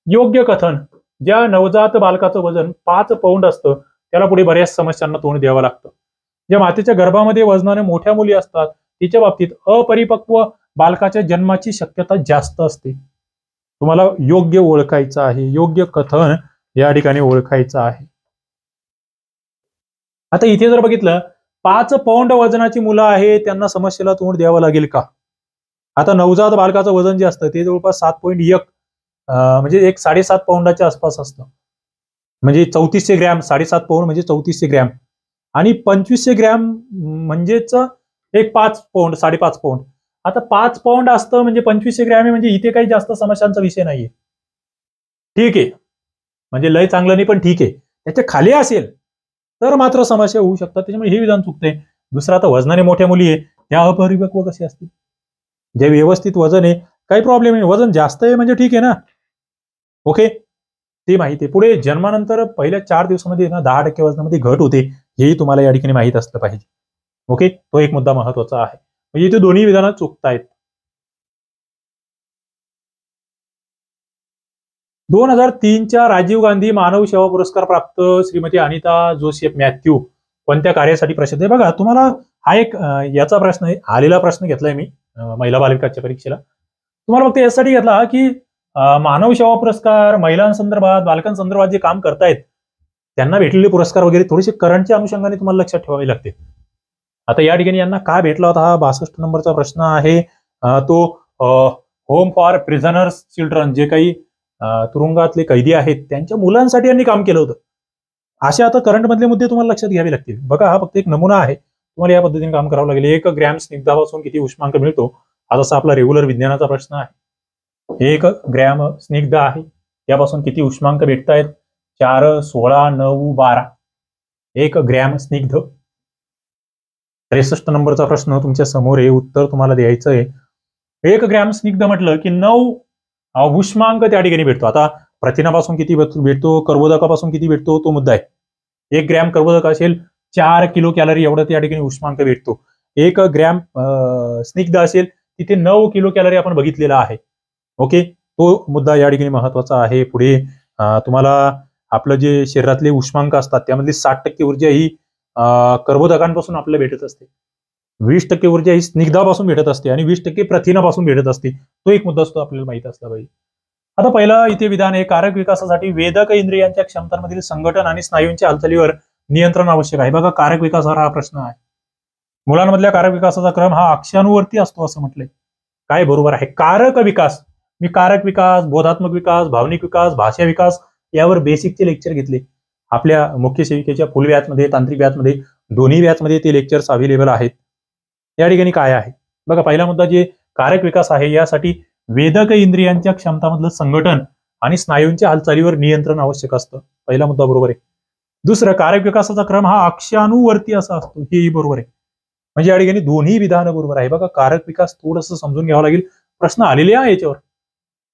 योग्य कथन, ज्या नवजात बालकाचं वजन 5 पौंड असतं त्याला पुढे बऱ्याच समस्यांना तोंड द्यावं लागतं. ज्या मातेच्या गर्भामध्ये वजनाने मोठ्या मुली असतात तिच्या बाबतीत अपरिपक्व बालकाच्या जन्माची शक्यता जास्त असते. तुम्हाला योग्य ओळखायचं आहे, योग्य कथन या ठिकाणी ओळखायचं आहे. आता इथे जर बघितलं 5 पौंड वजनाची मुलं आहे त्यांना समस्येला तोंड द्यावं लागेल का? आता नवजात बालकाचं वजन जे असतं ते जवळपास 7.1 म्हणजे 7.5 पौंडाच्या आसपास असतं. म्हणजे 3400 ग्रॅम, 7.5 पौंड म्हणजे 3400 ग्रॅम, आणि 2500 ग्रॅम म्हणजेच 5 पौंड, 5.5 पौंड. आता 5 पौंड असतं म्हणजे 2500 ग्रॅम आहे, म्हणजे इथे काही जास्त समस्यांचा विषय नाहीये. ठीक आहे, म्हणजे लय चांगलं नाही पण ठीक आहे. त्याच्या खाली असेल तर मात्र समस्या होऊ शकतात, त्याच्यामुळे हे विधान चुकते. दुसरं, आता वजनाने मोठ्या मुली आहे त्या अपरिपक्व कसे असतील? जे व्यवस्थित वजन आहे, काही प्रॉब्लेम नाही, वजन जास्त आहे म्हणजे ठीक आहे ना, ओके, ते माहिती आहे. पुढे जन्मानंतर पहिल्या 4 दिवसामध्ये ना 10% वजनामध्ये घट होते, हेही तुम्हाला या ठिकाणी माहित असलं पाहिजे. ओके, तो एक मुद्दा महत्वाचा आहे. म्हणजे इथे दोन्ही विधानं चुकतायत. 2003च्या राजीव गांधी मानव सेवा पुरस्कार प्राप्त श्रीमती अनिता जोसेफ मॅथ्यू कोणत्या कार्यासाठी प्रसिद्ध आहे? बघा, तुम्हाला हा एक याचा प्रश्न आहे, आलेला प्रश्न घेतलाय मी महिला बालविकासच्या परीक्षेला. तुम्हाला फक्त यासाठी घेतला की मानव सेवा पुरस्कार महिलांसंदर्भात, बालकांसंदर्भात जे काम करतायत त्यांना भेटलेले पुरस्कार वगैरे थोडेसे करंटच्या अनुषंगाने तुम्हाला लक्षात ठेवावे लागते. आता या ठिकाणी यांना काय भेटला होता, हा 62 नंबरचा प्रश्न आहे. तो होम फॉर प्रिझनर्स चिल्ड्रन, जे काही तुरुंगातले कैदी आहेत त्यांच्या मुलांसाठी यांनी काम केलं होतं. असे आता करंट मधले मुद्दे तुम्हाला लक्षात घ्यावे लागतील. बघा, हा फक्त एक नमुना आहे, तुम्हाला या पद्धतीने काम करावं लागेल. 1 ग्रॅम स्निग्धापासून किती उष्मांक मिळतो, हा जसा आपला रेग्युलर विज्ञानाचा प्रश्न आहे. 1 ग्रॅम स्निग्ध आहे, त्यापासून किती उष्मांक भेटतायत? 4, 16, 9, 12. 1 ग्रॅम स्निग्ध. 63 नंबरचा प्रश्न तुमच्या समोर आहे, उत्तर तुम्हाला द्यायचं आहे. 1 ग्रॅम स्निग्ध म्हटलं की 9 उष्मांक त्या ठिकाणी भेटतो. आता प्रथिनापासून किती भेटतो, कर्बोदकापासून किती भेटतो, तो मुद्दा आहे. 1 ग्रॅम कर्बोदक असेल 4 किलो कॅलरी एवढं त्या ठिकाणी उष्मांक भेटतो. 1 ग्रॅम स्निग्ध असेल तिथे 9 किलो कॅलरी आपण बघितलेला आहे. ओके, तो मुद्दा या ठिकाणी महत्वाचा आहे. पुढे तुम्हाला आपलं जे शरीरातले उष्मांक असतात त्यामधली 60% ऊर्जा ही कर्बोदकांपासून आपल्याला भेटत असते. 20% ऊर्जा ही स्निग्धापासून भेटत असते आणि 20% प्रथिनापासून भेटत असते. तो एक मुद्दा असतो, आपल्याला माहित असला पाहिजे. आता पहिला इथे विधान आहे, कारक विकासासाठी वेदक इंद्रियांच्या क्षमतांमधील संघटन आणि स्नायूंच्या हालचालीवर नियंत्रण आवश्यक आहे. बघा, कारक विकासावर हा प्रश्न आहे. मुलांमधल्या कारक विकासाचा क्रम हा अक्षानुवर्ती असतो असं म्हटलंय. काय बरोबर आहे? कारक विकास, मी कारक विकास, बोधात्मक विकास, भावनिक विकास, भाषा विकास यावर बेसिकचे लेक्चर घेतले. आपल्या मुख्य सेविकेच्या फुल बॅचमध्ये, तांत्रिक बॅचमध्ये, दोन्ही बॅचमध्ये ते लेक्चर्स अवेलेबल आहेत. या ठिकाणी काय आहे बघा, पहिला मुद्दा जे कारक विकास आहे यासाठी वेदक इंद्रियांच्या क्षमतामधलं संघटन आणि स्नायूंच्या हालचालीवर नियंत्रण आवश्यक असतं. पहिला मुद्दा बरोबर आहे. दुसरं, कारक विकासाचा क्रम हा अक्षानुवर्ती असा असतो, हेही बरोबर आहे. म्हणजे या ठिकाणी दोन्ही विधानं बरोबर आहे. बघा, कारक विकास थोडंसं समजून घ्यावं लागेल. प्रश्न आलेले आहे याच्यावर,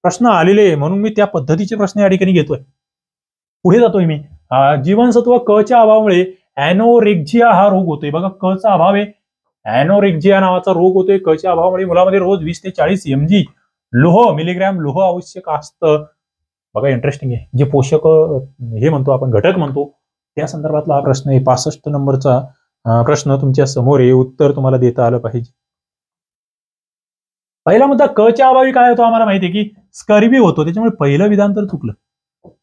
प्रश्न आलेले म्हणून मी त्या पद्धतीचे प्रश्न या ठिकाणी घेतोय. पुढे जातोय मी. जीवनसत्व क च्या अभावामुळे ॲनोरेक्झिया हा रोग होतोय. बघा, क चा अभाव आहे, ॲनोरेक्झिया नावाचा रोग होतोय. क च्या अभावामुळे मुलामध्ये रोज 20 ते 40 mg लोह, मिलीग्रॅम लोह आवश्यक असतं. बघा, इंटरेस्टिंग आहे. जे पोषक हे म्हणतो आपण, घटक म्हणतो, त्या संदर्भातला हा प्रश्न आहे. 65 नंबरचा प्रश्न तुमच्या समोर आहे, उत्तर तुम्हाला देता आलं पाहिजे. पहिला मुद्दा, क च्या अभावी काय होतो आम्हाला माहिती आहे की स्कर्वी होतो, त्याच्यामुळे पहिलं विधान तर चुकलं.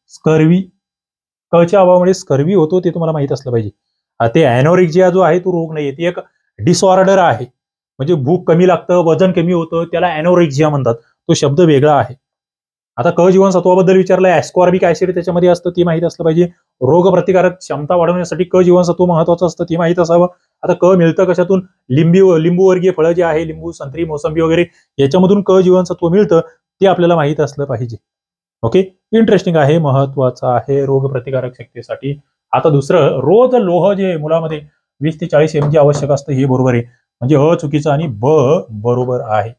स्कर्वी, क च्या अभावामुळे स्कर्वी होतो, ते तुम्हाला माहित असलं पाहिजे. ते ॲनोरेक्झिया जो आहे तो रोग नाहीये, ती एक डिसऑर्डर आहे. म्हणजे भूक कमी लागतं, वजन कमी होतं, त्याला ॲनोरेक्झिया म्हणतात. तो शब्द वेगळा आहे. आता क जीवनसत्वाबद्दल विचारलंय, ॲस्कॉर्बिक ऍसिड त्याच्यामध्ये असतं, ते माहित असलं पाहिजे. रोग प्रतिकारक क्षमता वाढवण्यासाठी क जीवनसत्व महत्वाचं असतं, ते माहित असावं. आता क मिळतं कशातून? लिंबूवर्गीय फळं जे आहे, लिंबू, संत्री, मोसंबी वगैरे, याच्यामधून क जीवनसत्व मिळतं, ते आपल्याला माहित असलं पाहिजे. ओके, इंटरेस्टिंग आहे, महत्वाचं आहे रोग प्रतिकारक शक्तीसाठी. आता दुसरं, रोज लोह जे मुलामध्ये 20 ते 40 mg आवश्यक असतं, हे बरोबर आहे. म्हणजे अ चुकीचं आणि ब बरोबर आहे.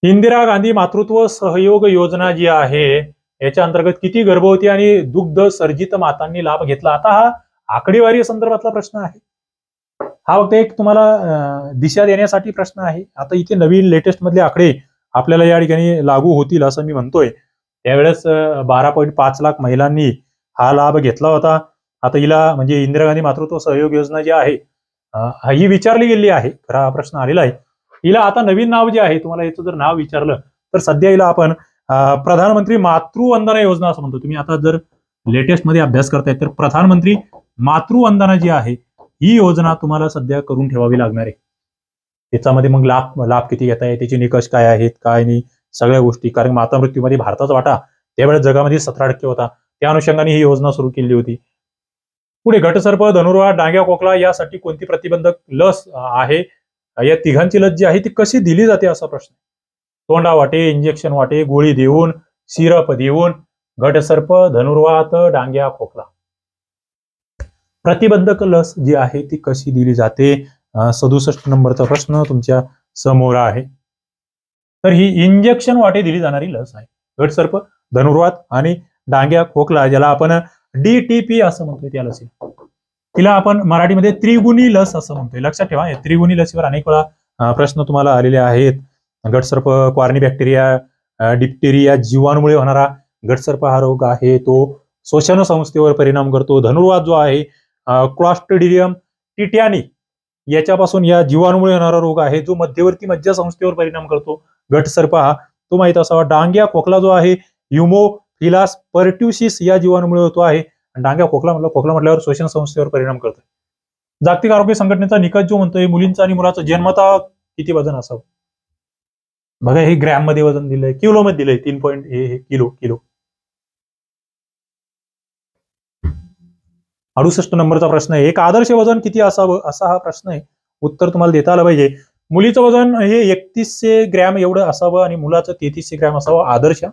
इंदिरा गांधी मातृत्व सहयोग योजना जी आहे याच्या अंतर्गत किती गर्भवती आणि दुग्ध सर्जित मातांनी लाभ घेतला? आता हा आकडेवारी संदर्भातला प्रश्न आहे. हा फक्त एक तुम्हाला दिशा देण्यासाठी प्रश्न आहे. आता इथे नवीन लेटेस्ट मधले आकडे आपल्याला या ठिकाणी लागू होतील असं मी म्हणतोय. त्यावेळेस 12.5 लाख महिलांनी हा लाभ घेतला होता. आता हिला म्हणजे इंदिरा गांधी मातृत्व सहयोग योजना जी आहे ही विचारली गेली आहे, खरा हा प्रश्न आलेला आहे. हिला आता नवीन नाव जे आहे, तुम्हाला याचं जर नाव विचारलं तर सध्या हिला आपण प्रधानमंत्री मातृवंदना योजना असं म्हणतो. तुम्ही आता जर लेटेस्ट मध्ये अभ्यास करताय तर प्रधानमंत्री मातृवंदना जी आहे ही योजना तुम्हाला सध्या करून ठेवावी लागणार आहे. त्याच्यामध्ये मग लाभ किती घेताय, त्याचे निकष काय आहेत, काय नाही, सगळ्या गोष्टी. कारण माता मृत्यूमध्ये भारताचा वाटा त्यावेळेस जगामध्ये 17% होता. त्या अनुषंगाने ही योजना सुरू केली होती. पुढे, घटसर्प, धनुर्वात, डांग्या खोकला यासाठी कोणती प्रतिबंधक लस आहे? या तिघांची लस जी आहे ती कशी दिली जाते असा प्रश्न. तोंडा वाटे, इंजेक्शन वाटे, गोळी देऊन, सिरप देऊन. घटसर्प, धनुर्वात, डांग्या खोकला. प्रतिबंधक लस जी आहे ती कशी दिली जाते? 67 नंबरचा प्रश्न तुमच्या समोर आहे. तर ही इंजेक्शन वाटे दिली जाणारी लस आहे. गटसर्प, धनुर्वात आणि डांग्या खोकला, ज्याला आपण DTP असं म्हणतोय, त्या लसीला, तिला आपण मराठीमध्ये त्रिगुणी लस असं म्हणतोय. लक्षात ठेवा, या त्रिगुणी लसीवर अनेक वेळा प्रश्न तुम्हाला आलेले आहेत. गटसर्प, क्वार्नी बॅक्टेरिया, डिप्टेरिया जीवाणूमुळे होणारा गटसर्प हा रोग आहे, तो श्वसन संस्थेवर परिणाम करतो. धनुर्वात जो आहे, क्लॉस्ट्रिडियम टिट्यानी याच्यापासून, या जीवाणूमुळे होणारा रोग आहे, जो मध्यवर्ती मज्जा संस्थेवर परिणाम करतो. गटसर्प हा तो माहित असावा. डांग्या खोकला जो आहे, ह्युमोफिलास पर्ट्युसिस या जीवाणूमुळे होतो आहे. डांग्या खोकला म्हटल्यावर श्वसन संस्थेवर परिणाम करतो. जागतिक आरोग्य संघटनेचा निकष जो म्हणतोय, मुलींचं आणि मुलाचं जन्मता किती वजन असावं. बघा, हे ग्रॅम मध्ये वजन दिलंय, किलो मध्ये दिलंय, 3 हे किलो. 68 नंबरचा प्रश्न आहे. एक आदर्श वजन किती असावं, असा हा प्रश्न आहे. उत्तर तुम्हाला देता आलं पाहिजे. मुलीचं वजन हे 3100 ग्रॅम एवढं असावं आणि मुलाचं 3300 ग्रॅम असावं. आदर्श,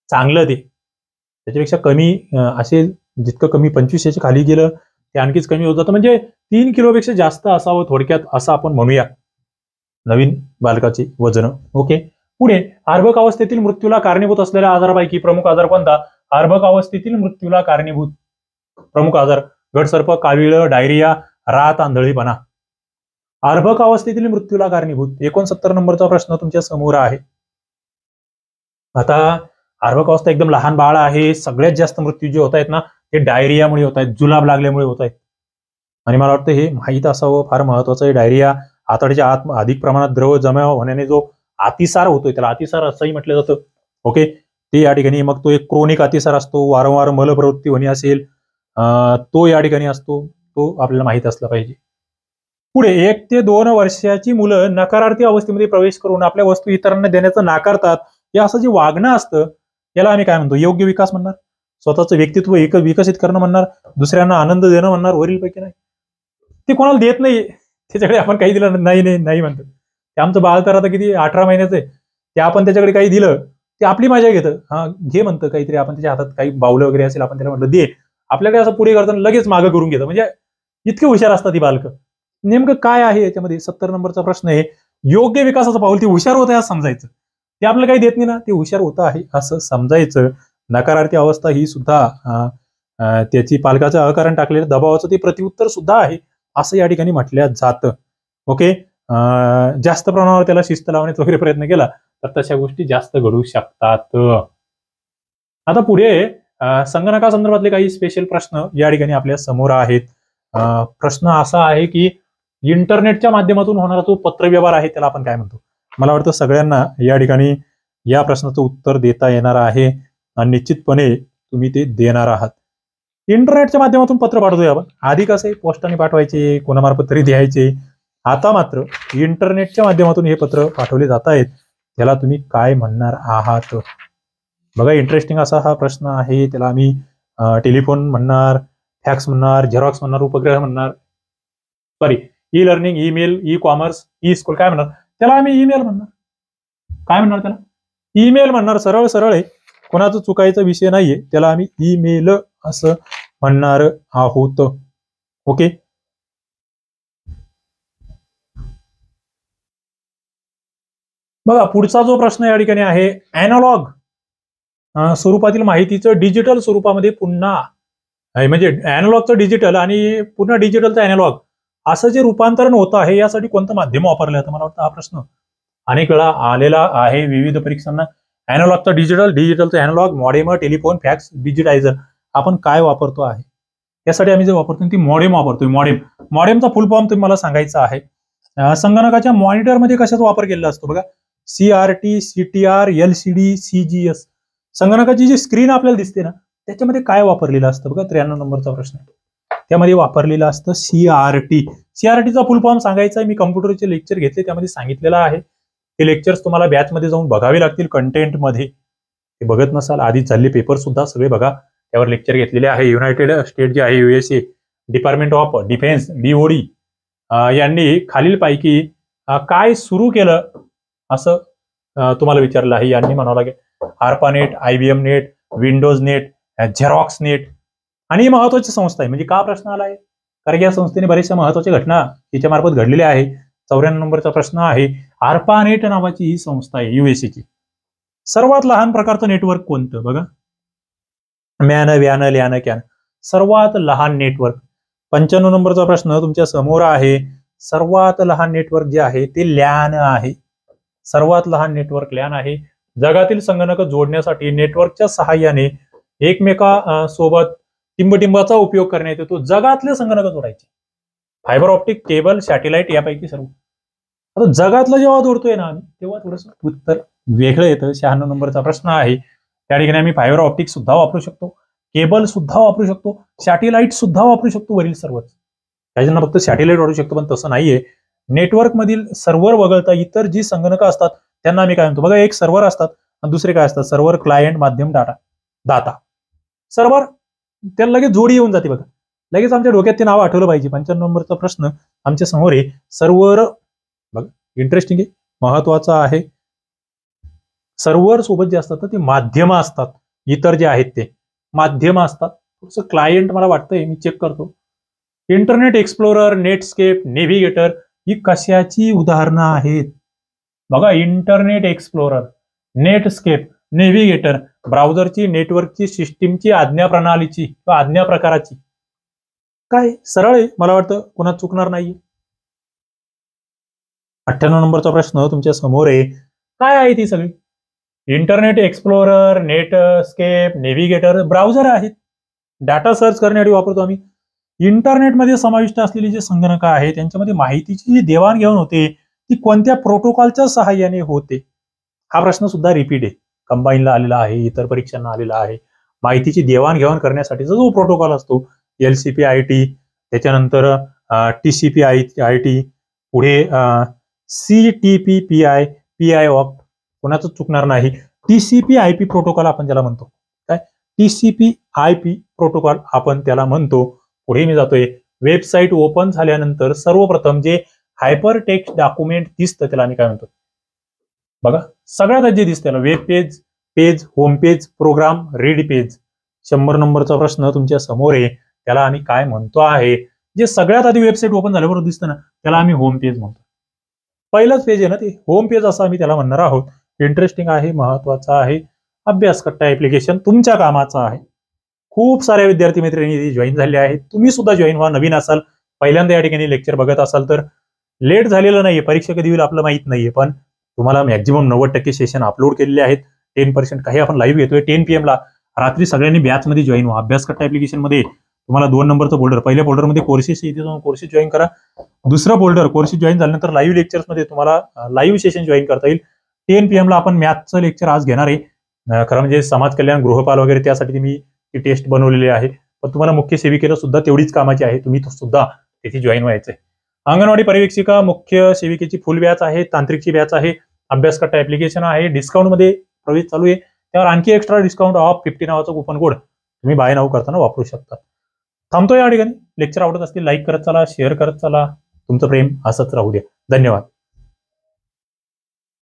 चांगलं ते. त्याच्यापेक्षा कमी असेल, जितकं कमी 2500च्या खाली गेलं ते आणखीच कमी होत जातं. म्हणजे 3 किलोपेक्षा जास्त असावं थोडक्यात, असं आपण म्हणूया नवीन बालकाचे वजन. ओके. पुढे, अर्भक अवस्थेतील मृत्यूला कारणीभूत असलेल्या आजारापैकी प्रमुख आजार कोणता. अर्भक अवस्थेतील मृत्यूला कारणीभूत प्रमुख आजार, गटसर्प, कावीळ, डायरिया, रात, आंधळेपणा. अर्भक अवस्थेतील मृत्यूला कारणीभूत. 69 नंबरचा प्रश्न तुमच्या समोर आहे. आता अर्भक अवस्था एकदम लहान बाळ आहे, सगळ्यात जास्त मृत्यू जे होत आहेत ना, ते डायरियामुळे होत आहेत, जुलाब लागल्यामुळे होत आहेत. आणि मला वाटतं हे माहीत असावं, फार महत्वाचं आहे. डायरिया, आतड्याच्या आत अधिक प्रमाणात द्रव जमा होण्याने जो अतिसार होतोय, त्याला अतिसार असंही म्हटलं जातं. ओके. ते या ठिकाणी, मग तो एक क्रोनिक अतिसार असतो, वारंवार मलप्रवृत्ती होणे असेल, तो या ठिकाणी असतो, तो आपल्याला माहित असला पाहिजे. पुढे, 1 ते 2 वर्षाची मुलं नकारार्थी अवस्थेमध्ये प्रवेश करून आपल्या वस्तू इतरांना देण्याचं नाकारतात. हे असं जे वागणं असतं, याला आम्ही काय म्हणतो, योग्य विकास म्हणणार, स्वतःचं व्यक्तित्व विकसित करणं म्हणणार, दुसऱ्यांना आनंद देणं म्हणणार. वरीलपैकी नाही. ते कोणाला देत नाही, त्याच्याकडे आपण काही दिलं नाही म्हणतो. ते आमचं बाळ तर आता किती 18 महिन्याचं आहे, ते आपण त्याच्याकडे काही दिलं, ते आपली मजा घेतं. हा, घे म्हणतं काहीतरी, आपण त्याच्या हातात काही बावलं वगैरे असेल, आपण त्याला म्हटलं दे, आपल्याकडे असं पुढे करताना लगेच मागं करून घेतं. म्हणजे इतके हुशार असतात ती बालकं. नेमकं काय आहे याच्यामध्ये. 70 नंबरचा प्रश्न आहे. योग्य विकासाचं पाऊल, ते हुशार होत आहे असं समजायचं. ते आपल्याला काही देत नाही ना, ते हुशार होत आहे असं समजायचं. नकारार्थी अवस्था ही सुद्धा त्याची पालकाचं अकारण टाकलेलं दबावाचं ते प्रतिउत्तर सुद्धा आहे, असं या ठिकाणी म्हटलं जातं. ओके. जास्त प्रमाणावर त्याला शिस्त लावण्याचा वगैरे प्रयत्न केला तर तशा गोष्टी जास्त घडू शकतात. आता पुढे संगणकासंदर्भातले काही स्पेशल प्रश्न या ठिकाणी आपल्या समोर आहेत. प्रश्न असा आहे की इंटरनेटच्या माध्यमातून होणारा जो पत्रव्यवहार आहे, त्याला आपण काय म्हणतो. मला वाटतं सगळ्यांना या ठिकाणी या प्रश्नाचं उत्तर देता येणार आहे आणि निश्चितपणे तुम्ही ते देणार आहात. इंटरनेटच्या माध्यमातून पत्र पाठवतोय आपण. आधी कसे पोस्टाने पाठवायचे, कोणामार्फत तरी द्यायचे. आता मात्र इंटरनेटच्या माध्यमातून हे पत्र पाठवले जात आहेत, त्याला तुम्ही काय म्हणणार आहात. बघा, इंटरेस्टिंग असा हा प्रश्न आहे. त्याला आम्ही टेलिफोन म्हणणार, फॅक्स म्हणणार, झेरॉक्स म्हणणार, उपग्रह म्हणणार, sorry, e learning, email, e commerce, E school, काय म्हणणार त्याला आम्ही. ईमेल म्हणणार. काय म्हणणार त्याला, ईमेल म्हणणार. सरळ सरळ आहे, कोणाचं चुकायचा विषय नाहीये. त्याला आम्ही ईमेल असं म्हणणार आहोत. ओके. बघा, पुढचा जो प्रश्न या ठिकाणी आहे, अॅनालॉग स्वरूपातील माहितीचं डिजिटल स्वरूपामध्ये पुन्हा, म्हणजे अॅनालॉगचं डिजिटल आणि पुन्हा डिजिटलचं अॅनालॉग असं जे रूपांतरण होतं आहे, यासाठी कोणतं माध्यम वापरलं जातं. मला वाटतं हा प्रश्न अनेक वेळा आलेला आहे विविध परीक्षांना. अॅनालॉगचं डिजिटल, डिजिटलचं analogue, modem, telephone, fax, digitiser. आपण काय वापरतो आहे, यासाठी आम्ही जे वापरतो ती मॉडेम वापरतोय. मॉडेमचा फुल फॉर्म तुम्ही मला सांगायचा आहे. संगणकाच्या मॉनिटरमध्ये कशाचा वापर केलेला असतो. बघा, CRT, CTR, LCD, CGS. संगणकाची जी स्क्रीन आपल्याला दिसते ना, त्याच्यामध्ये काय वापरलेलं असतं. बघा, 93 नंबरचा प्रश्न आहे. त्यामध्ये वापरलेलं असतं CRT. CRTचा फुल फॉर्म सांगायचा आहे. मी कम्प्युटरचे लेक्चर घेतले, त्यामध्ये सांगितलेलं आहे. ते लेक्चर्स तुम्हाला बॅचमध्ये जाऊन बघावे लागतील कंटेंटमध्ये. ते बघत नसाल, आधी झालेले पेपर सुद्धा सगळे बघा, त्यावर लेक्चर घेतलेले आहे. युनायटेड स्टेट जे आहे, USA, department of defence, DOD यांनी खालीलपैकी काय सुरू केलं असं तुम्हाला विचारलं आहे. यांनी म्हणावं लागेल ARPANET, IBM net, Windows net, Xerox net. आणि ही महत्वाची संस्था आहे. म्हणजे का प्रश्न आला आहे, कारण की या संस्थेने बऱ्याचशा महत्वाच्या घटना तिच्या मार्फत घडलेल्या आहे. 94 नंबरचा प्रश्न आहे. ARPANET नावाची ही संस्था आहे USA ची. सर्वात लहान प्रकारचं नेटवर्क कोणतं बघा? मॅन व्यान ल्यान कॅन. सर्वात लहान नेटवर्क. 95 नंबरचा प्रश्न तुमच्या समोर आहे. सर्वात लहान नेटवर्क जे आहे ते लॅन आहे. सर्वात लहान नेटवर्क लॅन आहे. जगातील संगणक जोडण्यासाठी नेटवर्कच्या सहाय्याने एकमेका सोबत टिंबटिंबाचा उपयोग करण्यात येतो. जगातले संगणक जोडायचे. फायबर ऑप्टिक, केबल, सॅटेलाइट यापैकी सर्व. आता जगातलं जेव्हा जोडतोय ना आम्ही तेव्हा थोडंसं उत्तर वेगळं येतं. 96 नंबरचा प्रश्न आहे. त्या ठिकाणी आम्ही फायबर ऑप्टिक सुद्धा वापरू शकतो, केबल सुद्धा वापरू शकतो, सॅटेलाइट सुद्धा वापरू शकतो. वरील सर्वच काही जण फक्त सॅटेलाइट वापरू शकतो, पण तसं नाहीये. नेटवर्क मधील सर्व्हर वगळता इतर जी संगणक असतात त्यांना आम्ही काय म्हणतो बघा? एक सर्व्हर असतात आणि दुसरे काय असतात? सर्व्हर, क्लायंट, माध्यम, दाता. सर्व्हर त्याला लगेच जोडी येऊन जाते बघा. लगेच आमच्या डोक्यात ते नाव आठवलं पाहिजे. 95 नंबरचा प्रश्न आमच्या समोर आहे. सर्व्हर बघा, इंटरेस्टिंग आहे, महत्वाचा आहे. सर्व्हर सोबत जे असतात ते माध्यम असतात. इतर जे आहेत ते माध्यम असतात. थोडंसं क्लायंट मला वाटतंय, मी चेक करतो. इंटरनेट एक्सप्लोरर, नेटस्केप, नेव्हिगेटर ही कशाची उदाहरणं आहेत बघा? इंटरनेट एक्सप्लोरर, नेटस्केप, नेव्हिगेटर ब्राउझरची, नेटवर्कची, सिस्टीमची, आज्ञा प्रणालीची किंवा आज्ञा प्रकाराची. काय सरळ आहे, मला वाटतं कोणाच चुकणार नाही. 98 नंबरचा प्रश्न तुमच्या समोर आहे. काय आहे ती सगळी? Internet explorer, Netscape, navigator browser आहेत. डाटा सर्च करण्यासाठी वापरतो आम्ही. इंटरनेटमध्ये समाविष्ट असलेली जे संगणक आहे त्यांच्यामध्ये माहितीची जी देवाणघेवाण होते ती कोणत्या प्रोटोकॉलच्या सहाय्याने होते? हा प्रश्न सुद्धा रिपीट आहे, कंबाईनला आलेला आहे, इतर परीक्षांना आलेला आहे. माहितीची देवाणघेवाण करण्यासाठीचा जो प्रोटोकॉल असतो LCP-IP, त्याच्यानंतर TCP-IP, पुढे CTP-PI, PI-OCT, कोणाचं चुकणार नाही. TCP-IP प्रोटोकॉल आपण त्याला म्हणतो. काय? TCP-IP प्रोटोकॉल आपण त्याला म्हणतो. पुढे मी जातोय. वेबसाईट ओपन झाल्यानंतर सर्वप्रथम जे हायपर टेक्स्ट डॉक्युमेंट दिसतं त्याला आम्ही काय म्हणतो बघा? सगळ्यात आधी दिसतं त्याला web page, page, home page, program, read page. 100 नंबरचा प्रश्न तुमच्या समोर आहे. त्याला आम्ही काय म्हणतो आहे? जे सगळ्यात आधी वेबसाईट ओपन झाल्याबरोबर दिसतं ना त्याला आम्ही होम पेज म्हणतो. पहिलंच पेज आहे ना ते, होम पेज असं आम्ही त्याला म्हणणार आहोत. इंटरेस्टिंग आहे, महत्वाचा आहे. अभ्यास कट्टा ऍप्लिकेशन तुमच्या कामाचा आहे. खूप साऱ्या विद्यार्थी मित्रांनी जॉईन झाले आहेत. तुम्ही सुद्धा जॉईन व्हा. नवीन असाल, पहिल्यांदा या ठिकाणी लेक्चर बघत असाल तर लेट झालेलं नाहीये. परीक्षा कधी होईल आपलं माहित नाहीये, पण तुम्हाला मॅक्झिमम 90% सेशन अपलोड केलेले आहेत. 10% काही आपण लाईव्ह घेतोय 10 PM ला. रात्री सगळ्यांनी बॅच मध्ये जॉईन व्हा. अभ्यास कट्टा ऍप्लिकेशन मध्ये तुम्हाला 2 नंबरचं फोल्डर, पहिल्या फोल्डरमध्ये कोर्सेस येते, जाऊन कोर्सेस जॉईन करा. दुसरा फोल्डर कोर्सेस जॉईन झाल्यानंतर लाईव्ह लेक्चर्स मध्ये तुम्हाला लाईव्ह सेशन जॉईन करता येईल. 10 PM ला आपण मॅथचं लेक्चर आज घेणार आहे. खरं म्हणजे समाज कल्याण, गृहपाल वगैरे त्यासाठी मी ती टेस्ट बनवलेली आहे, पण तुम्हाला मुख्य सेविकेला सुद्धा तेवढीच कामाची आहे. तुम्ही सुद्धा तिथे जॉईन व्हायचंय. अंगणवाडी पर्यवेक्षिका मुख्य सेविकेची फुल बॅच आहे, तांत्रिकची बॅच आहे, अभ्यास कट्टा ऍप्लिकेशन आहे. डिस्काउंट मध्ये प्रवेश चालू आहे. त्यावर आणखी एक्स्ट्रा डिस्काउंट ऑफ 50 नावाचा कुपन कोड तुम्ही बाय नाव करताना वापरू शकता. थांबतो या ठिकाणी. लेक्चर आवडत असतील लाईक करत चला, शेअर करत चला. तुमचं प्रेम असंच राहू द्या. धन्यवाद.